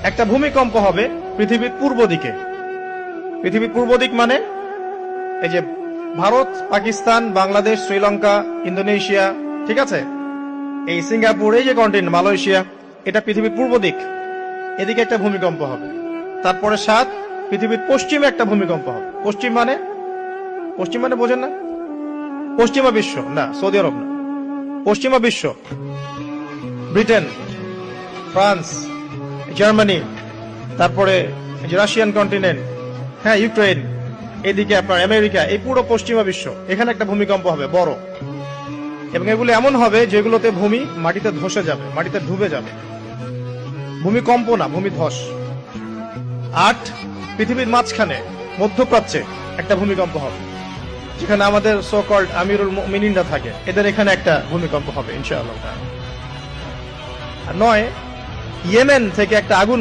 একটা ভূমিকম্প হবে পৃথিবীর পূর্ব দিকে। পৃথিবীর পূর্ব দিক মানে এই যে ভারত, পাকিস্তান, বাংলাদেশ, শ্রীলঙ্কা, ইন্দোনেশিয়া, ঠিক আছে, এই সিঙ্গাপুর, এই যে কন্টিনেন্ট মালয়েশিয়া, এটা পৃথিবীর পূর্ব দিক। এদিকে একটা ভূমিকম্প হবে। তারপরে 7 পৃথিবীর পশ্চিমে একটা ভূমিকম্প হবে। পশ্চিম মানে বোঝেন না? পশ্চিমা বিশ্ব না, সৌদি আরব না, পশ্চিমা বিশ্ব, ব্রিটেন, ফ্রান্স, জার্মানি, তারপরে রাশিয়ান কন্টিনেন্ট, হ্যাঁ, ইউক্রেন, এদিকে আপনার আমেরিকা, এই পুরো পশ্চিমা বিশ্ব, এখানে একটা ভূমিকম্প হবে বড়। এবং এগুলো এমন হবে যেগুলোতে ভূমি মাটিতে ধসে যাবে, মাটিতে ডুবে যাবে। ভূমিকম্প না, ভূমিধস। 8 পৃথিবীর মাঝখানে মধ্যপ্রাচ্যে একটা ভূমিকম্প হবে, যেখানে আমাদের সো কল্ড আমিরুল মুমিনিনরা থাকে, এদের এখানে একটা ভূমিকম্প হবে ইনশাআল্লাহ। আর 9 ইয়েমেন থেকে একটা আগুন